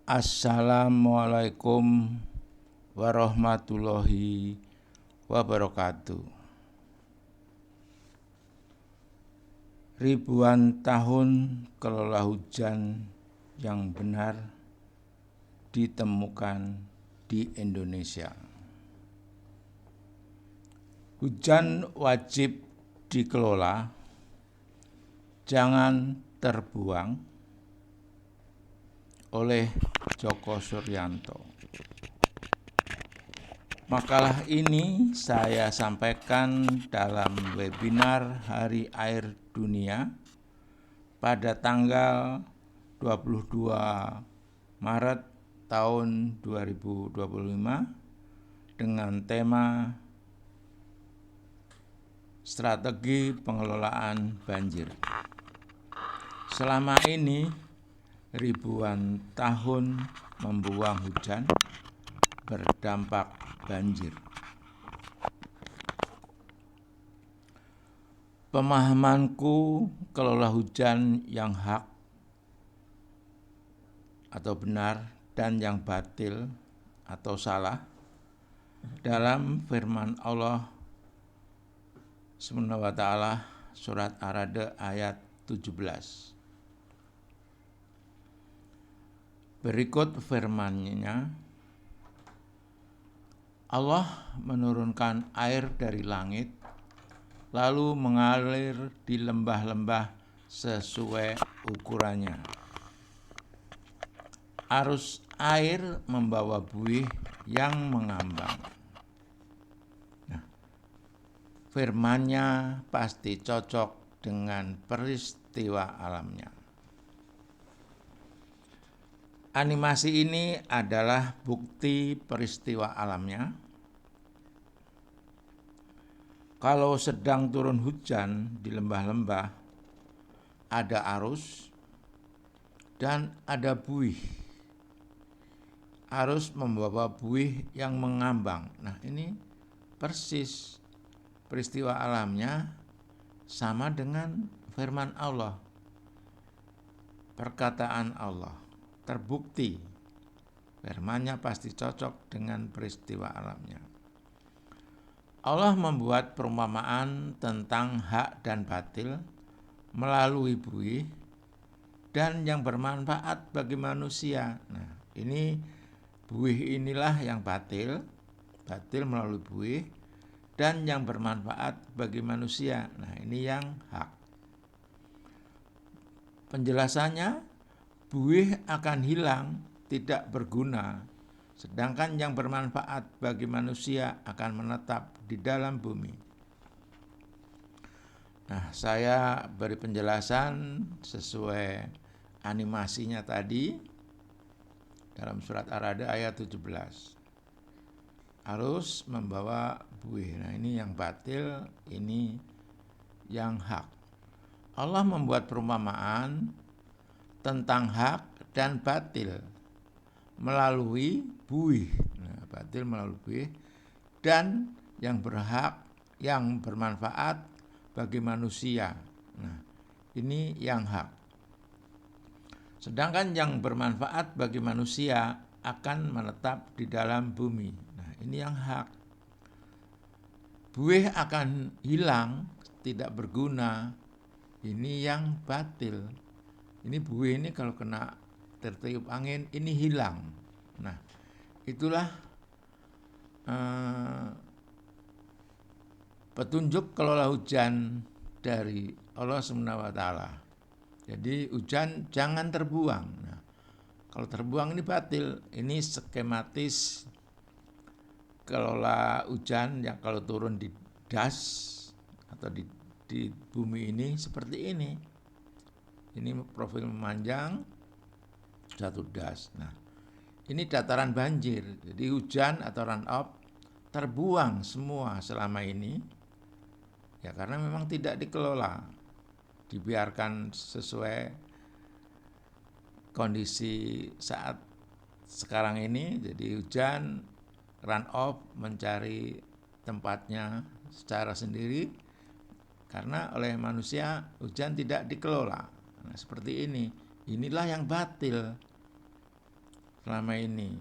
Assalamualaikum warahmatullahi wabarakatuh. Ribuan tahun kelola hujan yang benar ditemukan di Indonesia. Hujan wajib dikelola, jangan terbuang, oleh Djoko Suryanto. Makalah ini saya sampaikan dalam webinar Hari Air Dunia pada tanggal 22 Maret tahun 2025 dengan tema Strategi Pengelolaan Banjir. Selama ini ribuan tahun membuang hujan berdampak banjir. Pemahamanku kelola hujan yang hak atau benar dan yang batil atau salah dalam firman Allah Subhanahu wa ta'ala surat Ar-Ra'd ayat 17. Berikut firman-Nya, Allah menurunkan air dari langit, lalu mengalir di lembah-lembah sesuai ukurannya. Arus air membawa buih yang mengambang. Firman-Nya pasti cocok dengan peristiwa alamnya. Animasi ini adalah bukti peristiwa alamnya. Kalau sedang turun hujan di lembah-lembah, ada arus dan ada buih. Arus membawa buih yang mengambang. Nah, ini persis peristiwa alamnya sama dengan firman Allah. Perkataan Allah. Terbukti firman-Nya pasti cocok dengan peristiwa alamnya. Allah membuat perumpamaan tentang hak dan batil melalui buih dan yang bermanfaat bagi manusia. Nah, ini buih inilah yang batil melalui buih, dan yang bermanfaat bagi manusia. Nah, ini yang hak. Penjelasannya, buih akan hilang, tidak berguna, sedangkan yang bermanfaat bagi manusia akan menetap di dalam bumi. Nah, saya beri penjelasan sesuai animasinya tadi dalam surat Ar-Ra'd ayat 17. Arus membawa buih. Nah, ini yang batil, ini yang hak. Allah membuat perumpamaan tentang hak dan batil melalui buih. Nah, batil melalui buih dan yang berhak, yang bermanfaat bagi manusia. Nah, ini yang hak. Sedangkan yang bermanfaat bagi manusia akan menetap di dalam bumi. Nah, ini yang hak. Buih akan hilang, tidak berguna. Ini yang batil. Ini buih ini kalau kena tertiup angin, ini hilang. Nah, itulah petunjuk kelola hujan dari Allah Subhanahu wa ta'ala. Jadi hujan jangan terbuang. Nah, kalau terbuang ini batil. Ini skematis kelola hujan yang kalau turun di das atau di bumi ini seperti ini. Ini profil memanjang satu das. Nah, ini dataran banjir. Jadi hujan atau run-off terbuang semua selama ini. Ya karena memang tidak dikelola. Dibiarkan sesuai kondisi saat sekarang ini. Jadi hujan run-off mencari tempatnya secara sendiri karena oleh manusia hujan tidak dikelola. Nah, seperti ini. Inilah yang batil. selama ini.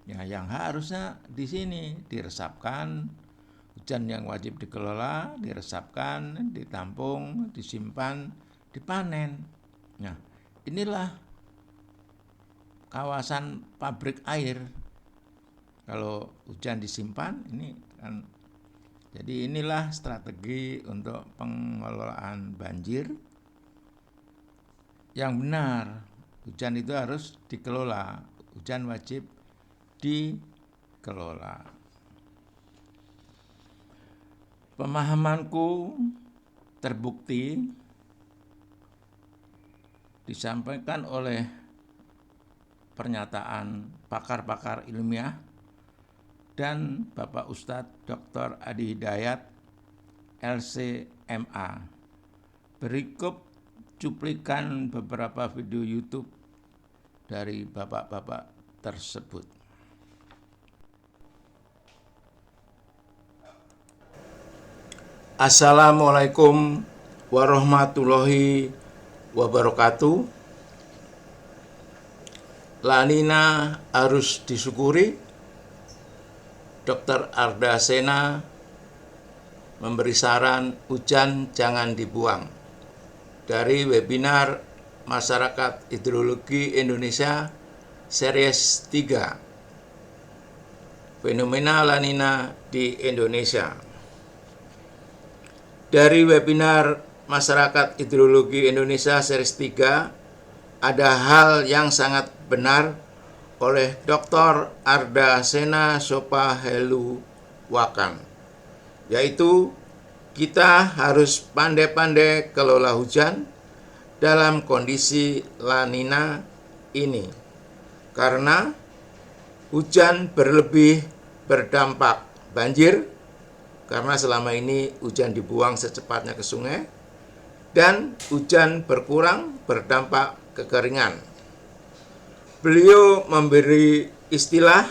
Ya, yang harusnya di sini diresapkan, hujan yang wajib dikelola, diresapkan, ditampung, disimpan, dipanen. Nah, inilah kawasan pabrik air. Kalau hujan disimpan, ini kan. Jadi inilah strategi untuk pengelolaan banjir yang benar. Hujan itu harus dikelola. Hujan wajib dikelola. Pemahamanku terbukti disampaikan oleh pernyataan pakar-pakar ilmiah dan Bapak Ustadz Dr. Adi Hidayat, LCMA. Berikut cuplikan beberapa video YouTube dari bapak-bapak tersebut. Assalamualaikum warahmatullahi wabarakatuh. La Nina harus disyukuri. Dr. Arda Sena memberi saran hujan jangan dibuang. Dari webinar Masyarakat Hidrologi Indonesia Series 3. Fenomena La Nina di Indonesia. Dari webinar Masyarakat Hidrologi Indonesia Series 3 ada hal yang sangat benar oleh Dr. Arda Sena Sopahelu Wakan, yaitu kita harus pandai-pandai kelola hujan dalam kondisi La Nina ini, karena hujan berlebih berdampak banjir, karena selama ini hujan dibuang secepatnya ke sungai, dan hujan berkurang berdampak kekeringan. Beliau memberi istilah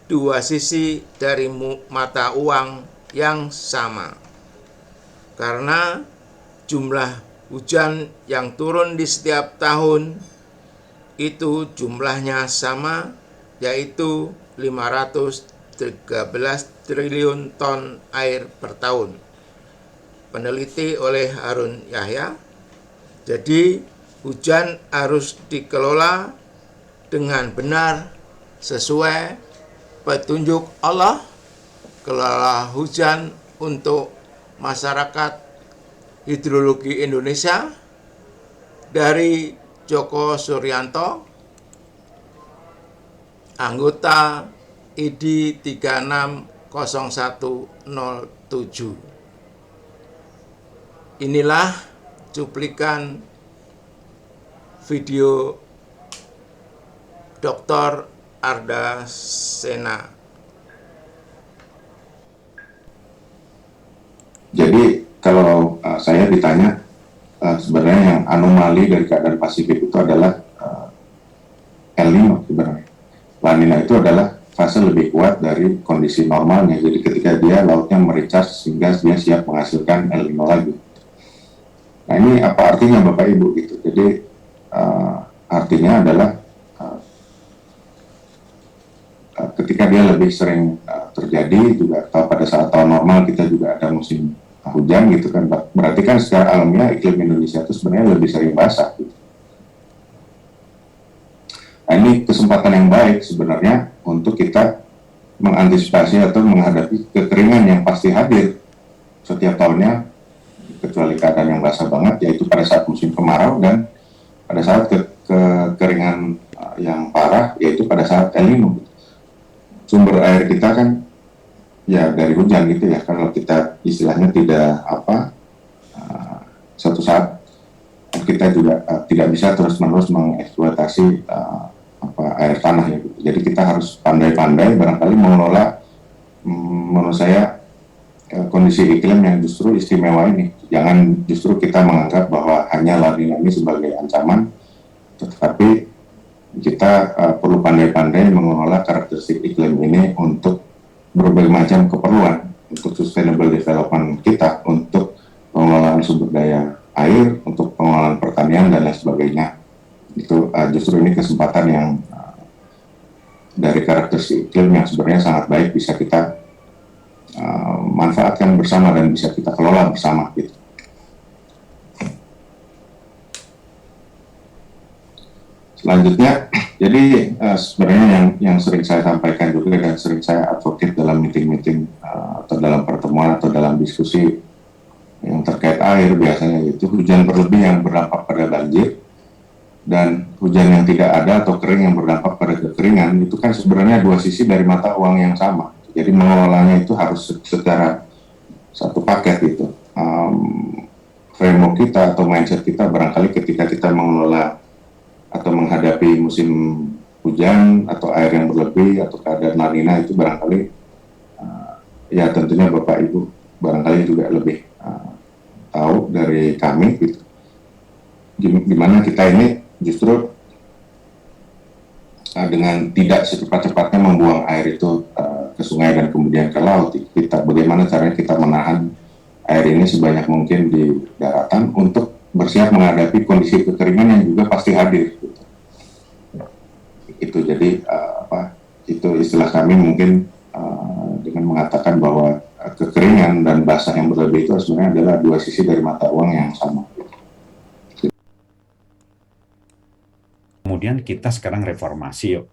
dua sisi dari mata uang yang sama, karena jumlah hujan yang turun di setiap tahun itu jumlahnya sama, yaitu 513 triliun ton air per tahun. Peneliti oleh Harun Yahya. Jadi hujan harus dikelola dengan benar sesuai petunjuk Allah. Kelola hujan untuk masyarakat hidrologi Indonesia. Dari Joko Suryanto, anggota ID 360107. Inilah cuplikan video Dr. Arda Sena. Jadi kalau saya ditanya, sebenarnya yang anomali dari keadaan Pasifik itu adalah El Nino sebenarnya. La Nina itu adalah fase lebih kuat dari kondisi normalnya. Jadi ketika dia lautnya merecharge sehingga dia siap menghasilkan El Nino lagi. Nah ini apa artinya Bapak Ibu gitu? Jadi artinya adalah ketika dia lebih sering terjadi juga, atau pada saat tahun normal kita juga ada musim hujan gitu kan, berarti kan secara alamiah iklim Indonesia itu sebenarnya lebih sering basah gitu. Nah ini kesempatan yang baik sebenarnya untuk kita mengantisipasi atau menghadapi kekeringan yang pasti hadir setiap tahunnya, kecuali keadaan yang basah banget, yaitu pada saat musim kemarau, dan pada saat kekeringan yang parah, yaitu pada saat El Nino. Sumber air kita kan ya dari hujan gitu ya, kalau kita istilahnya tidak suatu saat kita juga tidak bisa terus-menerus mengeksploitasi air tanah ya gitu. Jadi kita harus pandai-pandai barangkali mengelola menurut saya kondisi iklim yang justru istimewa ini. Jangan justru kita menganggap bahwa hanya La Nina ini sebagai ancaman, tetapi kita perlu pandai-pandai mengelola karakteristik iklim ini untuk berbagai macam keperluan, untuk sustainable development kita, untuk pengelolaan sumber daya air, untuk pengelolaan pertanian dan lain sebagainya. Itu justru ini kesempatan yang dari karakteristik iklim yang sebenarnya sangat baik bisa kita manfaatkan bersama dan bisa kita kelola bersama gitu. Selanjutnya, jadi sebenarnya yang sering saya sampaikan juga dan sering saya advocate dalam meeting-meeting atau dalam pertemuan atau dalam diskusi yang terkait air biasanya itu hujan berlebih yang berdampak pada banjir dan hujan yang tidak ada atau kering yang berdampak pada kekeringan itu kan sebenarnya dua sisi dari mata uang yang sama. Jadi mengelolanya itu harus secara satu paket gitu. Framework kita atau mindset kita barangkali ketika kita mengelola atau menghadapi musim hujan atau air yang berlebih atau keadaan La Nina itu barangkali ya tentunya Bapak Ibu barangkali juga lebih tahu dari kami gitu. Gimana kita ini justru dengan tidak secepat-cepatnya membuang air itu ke sungai dan kemudian ke laut. Kita bagaimana caranya kita menahan air ini sebanyak mungkin di daratan untuk bersiap menghadapi kondisi kekeringan yang juga pasti hadir. Gitu. Itu jadi itu istilah kami mungkin dengan mengatakan bahwa kekeringan dan basah yang berlebih itu sebenarnya adalah dua sisi dari mata uang yang sama. Kemudian kita sekarang reformasi yuk.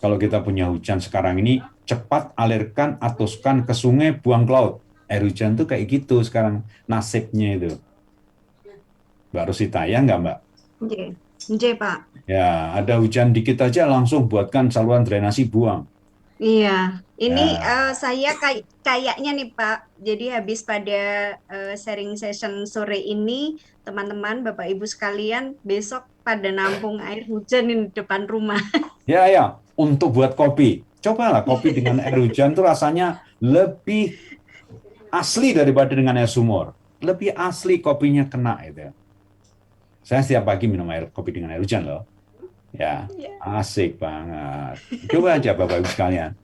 Kalau kita punya hujan sekarang ini, cepat alirkan, atuskan ke sungai, buang ke laut. Air hujan tuh kayak gitu sekarang nasibnya itu. Mbak Rosita, ya nggak Mbak? Oke, Pak. Ya, ada hujan dikit aja langsung buatkan saluran drainasi buang. Iya, ini saya kayaknya nih Pak, jadi habis pada sharing session sore ini, teman-teman, Bapak Ibu sekalian, besok pada nampung air hujan di depan rumah. Ya, untuk buat kopi. Cobalah kopi dengan air hujan tuh rasanya lebih asli daripada dengan air sumur. Lebih asli kopinya kena itu. Saya setiap pagi minum kopi dengan air hujan loh. Ya, asik banget. Coba aja Bapak Ibu sekalian.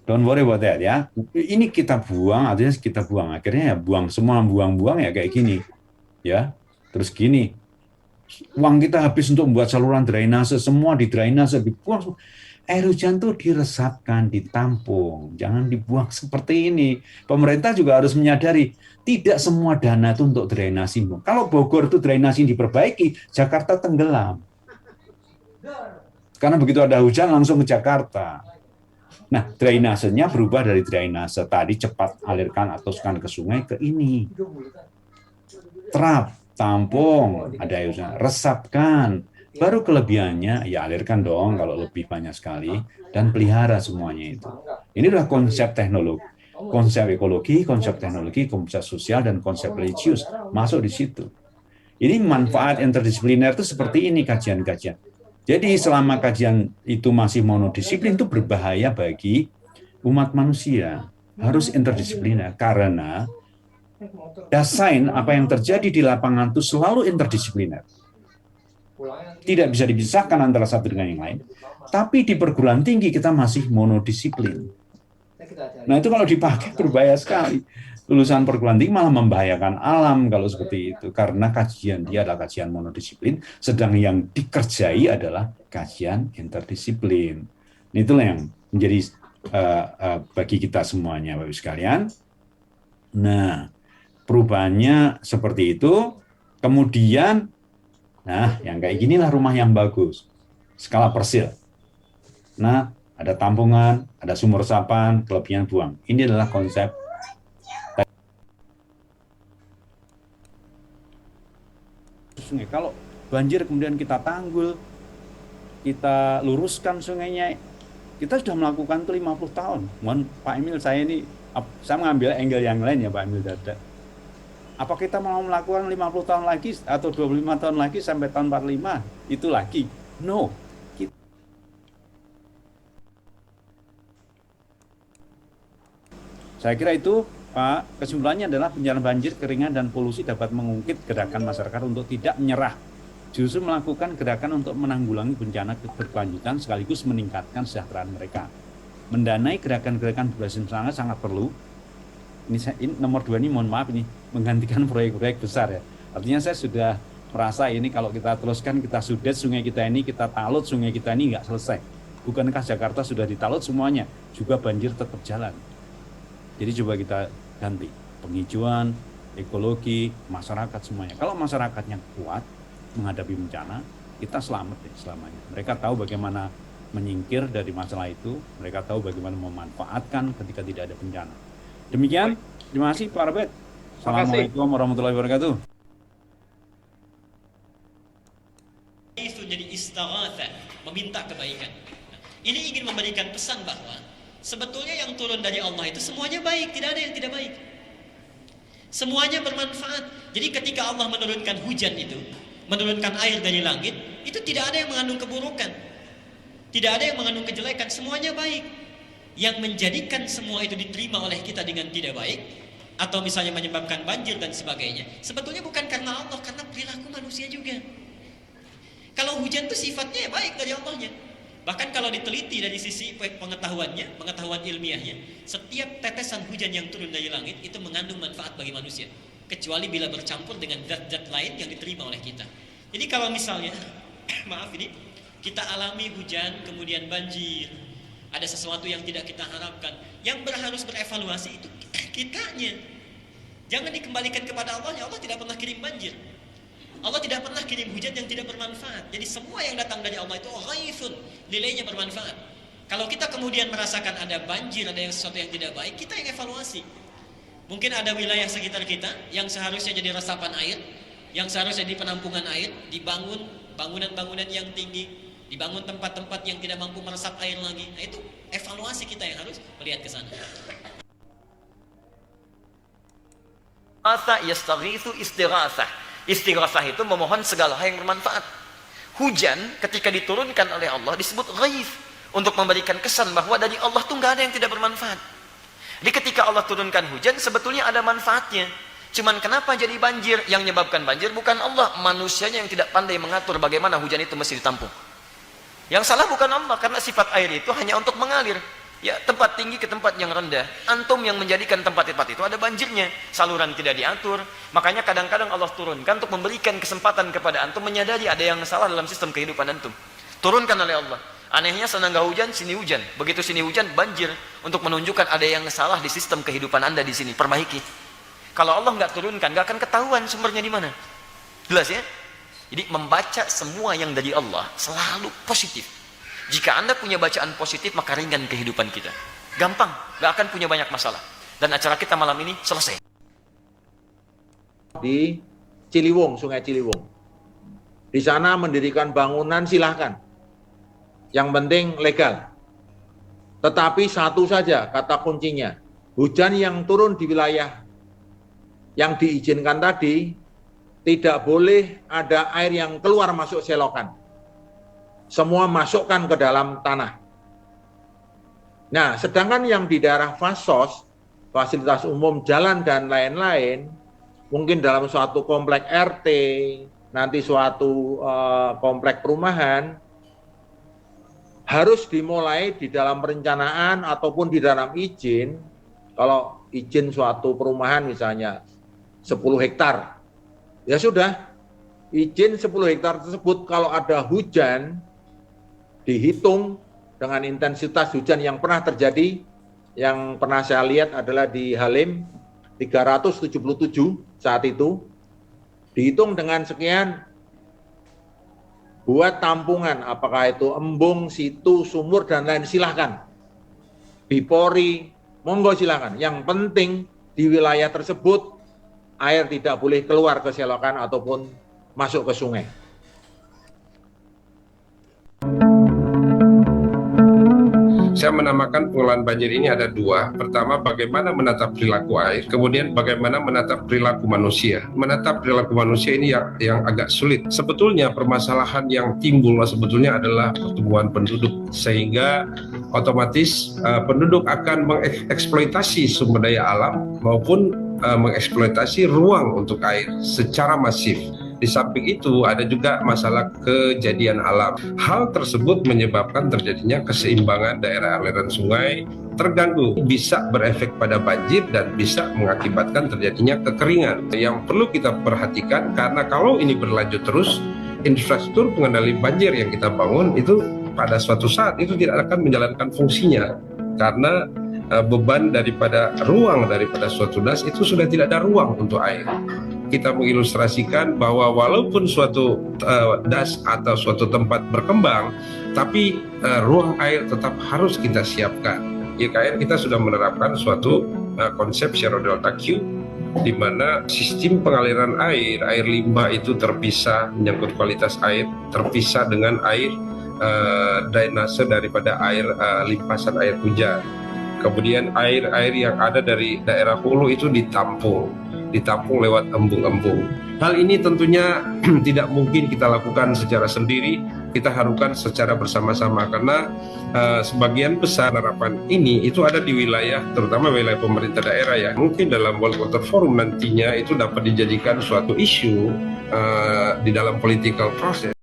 Don't worry about that ya. Ini kita buang, artinya kita buang. Akhirnya ya buang semua, buang-buang ya kayak gini. Ya, terus gini. Uang kita habis untuk membuat saluran drainase, semua di drainase, dibuang. Air hujan tuh diresapkan, ditampung. Jangan dibuang seperti ini. Pemerintah juga harus menyadari, tidak semua dana itu untuk drainasi. Kalau Bogor itu drainasi diperbaiki, Jakarta tenggelam. Karena begitu ada hujan langsung ke Jakarta. Nah, drainasenya berubah dari drainase tadi cepat alirkan atau ke sungai ke ini. Trap, tampung, ada air hujan, resapkan. Baru kelebihannya ya alirkan dong kalau lebih banyak sekali dan pelihara semuanya itu. Ini adalah konsep teknologi, konsep ekologi, konsep teknologi, konsep sosial dan konsep religius masuk di situ. Ini manfaat interdisipliner itu seperti ini kajian-kajian. Jadi selama kajian itu masih monodisiplin itu berbahaya bagi umat manusia. Harus interdisipliner karena desain apa yang terjadi di lapangan itu selalu interdisipliner. Tidak bisa dipisahkan antara satu dengan yang lain. Tapi di perguruan tinggi kita masih monodisiplin. Nah itu kalau dipakai berbahaya sekali. Lulusan perguruan tinggi malah membahayakan alam kalau seperti itu. Karena kajian dia adalah kajian monodisiplin, sedang yang dikerjai adalah kajian interdisiplin. Itulah yang menjadi bagi kita semuanya, Bapak-Ibu sekalian. Nah, perubahannya seperti itu. Kemudian, nah, yang kayak ginilah rumah yang bagus. Skala persil. Nah, ada tampungan, ada sumur resapan, kelebihan buang. Ini adalah konsep sungai. Kalau banjir kemudian kita tanggul, kita luruskan sungainya, kita sudah melakukan itu 50 tahun. Mohon Pak Emil, saya mengambil angle yang lain ya Pak Emil Dada. Apa kita mau melakukan 50 tahun lagi atau 25 tahun lagi sampai tahun 45 itu lagi? No. Saya kira itu Pak, kesimpulannya adalah bencana banjir, keringan, dan polusi dapat mengungkit gerakan masyarakat untuk tidak menyerah. Justru melakukan gerakan untuk menanggulangi bencana berkelanjutan sekaligus meningkatkan kesejahteraan mereka. Mendanai gerakan-gerakan berbasis sangat perlu. Ini nomor 2 ini mohon maaf ini menggantikan proyek-proyek besar ya. Artinya saya sudah merasa ini kalau kita teruskan, kita sudet sungai kita ini, kita talut sungai kita ini nggak selesai. Bukankah Jakarta sudah ditalut semuanya, juga banjir tetap jalan. Jadi coba kita ganti penghijauan, ekologi, masyarakat semuanya. Kalau masyarakatnya kuat menghadapi bencana, kita selamat deh selamanya. Mereka tahu bagaimana menyingkir dari masalah itu, mereka tahu bagaimana memanfaatkan ketika tidak ada bencana. Demikian, terima kasih Pak Robert. Assalamualaikum warahmatullahi wabarakatuh. Itu jadi istighatsah, meminta kebaikan. Ini ingin memberikan pesan bahwa sebetulnya yang turun dari Allah itu semuanya baik, tidak ada yang tidak baik. Semuanya bermanfaat. Jadi ketika Allah menurunkan hujan itu, menurunkan air dari langit, itu tidak ada yang mengandung keburukan. Tidak ada yang mengandung kejelekan, semuanya baik. Yang menjadikan semua itu diterima oleh kita dengan tidak baik, atau misalnya menyebabkan banjir dan sebagainya, sebetulnya bukan karena Allah, karena perilaku manusia juga. Kalau hujan itu sifatnya baik dari Allahnya. Bahkan kalau diteliti dari sisi pengetahuannya, pengetahuan ilmiahnya, setiap tetesan hujan yang turun dari langit itu mengandung manfaat bagi manusia, kecuali bila bercampur dengan zat-zat lain yang diterima oleh kita. Jadi kalau misalnya, maaf ini, kita alami hujan kemudian banjir, ada sesuatu yang tidak kita harapkan, yang harus berevaluasi itu kitanya. Jangan dikembalikan kepada Allah, Allah tidak pernah kirim banjir. Allah tidak pernah kirim hujan yang tidak bermanfaat. Jadi semua yang datang dari Allah itu ghaithun, nilainya bermanfaat. Kalau kita kemudian merasakan ada banjir, ada sesuatu yang tidak baik, kita yang evaluasi. Mungkin ada wilayah sekitar kita yang seharusnya jadi resapan air, yang seharusnya jadi penampungan air, dibangun bangunan-bangunan yang tinggi, dibangun tempat-tempat yang tidak mampu meresap air lagi. Nah, itu evaluasi kita yang harus melihat ke sana. Asa yastaghitsu istighatsah. Istighatsah itu memohon segala hal yang bermanfaat. Hujan ketika diturunkan oleh Allah disebut ghaits, untuk memberikan kesan bahwa dari Allah tuh nggak ada yang tidak bermanfaat. Jadi ketika Allah turunkan hujan sebetulnya ada manfaatnya. Cuman kenapa jadi banjir? Yang menyebabkan banjir bukan Allah, manusianya yang tidak pandai mengatur bagaimana hujan itu mesti ditampung. Yang salah bukan Allah, karena sifat air itu hanya untuk mengalir. Ya, tempat tinggi ke tempat yang rendah. Antum yang menjadikan tempat-tempat itu ada banjirnya. Saluran tidak diatur. Makanya kadang-kadang Allah turunkan untuk memberikan kesempatan kepada antum menyadari ada yang salah dalam sistem kehidupan antum. Turunkan oleh Allah. Anehnya sana nggak hujan, sini hujan. Begitu sini hujan, banjir. Untuk menunjukkan ada yang salah di sistem kehidupan anda di sini. Perbaiki. Kalau Allah nggak turunkan, nggak akan ketahuan sumbernya di mana. Jelas ya? Jadi membaca semua yang dari Allah selalu positif. Jika anda punya bacaan positif, maka ringan kehidupan kita. Gampang, gak akan punya banyak masalah. Dan acara kita malam ini selesai. Di Ciliwung, Sungai Ciliwung. Di sana mendirikan bangunan silahkan. Yang penting legal. Tetapi satu saja kata kuncinya. Hujan yang turun di wilayah yang diizinkan tadi, tidak boleh ada air yang keluar masuk selokan. Semua masukkan ke dalam tanah. Nah, sedangkan yang di daerah fasos, fasilitas umum, jalan, dan lain-lain, mungkin dalam suatu komplek RT, nanti suatu komplek perumahan, harus dimulai di dalam perencanaan ataupun di dalam izin. Kalau izin suatu perumahan misalnya 10 hektar, ya sudah, izin 10 hektar tersebut kalau ada hujan, dihitung dengan intensitas hujan yang pernah terjadi, yang pernah saya lihat adalah di Halim 377 saat itu, dihitung dengan sekian, buat tampungan, apakah itu embung, situ, sumur, dan lain, silahkan. Bipori, monggo silahkan. Yang penting di wilayah tersebut air tidak boleh keluar ke selokan ataupun masuk ke sungai. Saya menamakan pengelolaan banjir ini ada dua. Pertama, bagaimana menatap perilaku air. Kemudian, bagaimana menatap perilaku manusia. Menatap perilaku manusia ini yang agak sulit. Sebetulnya permasalahan yang timbul sebetulnya adalah pertumbuhan penduduk. Sehingga otomatis penduduk akan mengeksploitasi sumber daya alam maupun mengeksploitasi ruang untuk air secara masif. Di samping itu ada juga masalah kejadian alam. Hal tersebut menyebabkan terjadinya keseimbangan daerah aliran sungai terganggu, bisa berefek pada banjir dan bisa mengakibatkan terjadinya kekeringan. Yang perlu kita perhatikan, karena kalau ini berlanjut terus, infrastruktur pengendali banjir yang kita bangun itu pada suatu saat itu tidak akan menjalankan fungsinya karena beban daripada ruang daripada suatu das itu sudah tidak ada ruang untuk air. Kita mengilustrasikan bahwa walaupun suatu das atau suatu tempat berkembang, tapi ruang air tetap harus kita siapkan. YKN kita sudah menerapkan suatu konsep zero delta Q, di mana sistem pengaliran air limbah itu terpisah, menyangkut kualitas air, terpisah dengan air drainase daripada air limpasan air hujan. Kemudian air-air yang ada dari daerah hulu itu ditampung lewat embung-embung. Hal ini tentunya tidak mungkin kita lakukan secara sendiri, kita harapkan secara bersama-sama karena sebagian besar harapan ini itu ada di wilayah, terutama wilayah pemerintah daerah ya. Mungkin dalam World Water Forum nantinya itu dapat dijadikan suatu isu di dalam political process.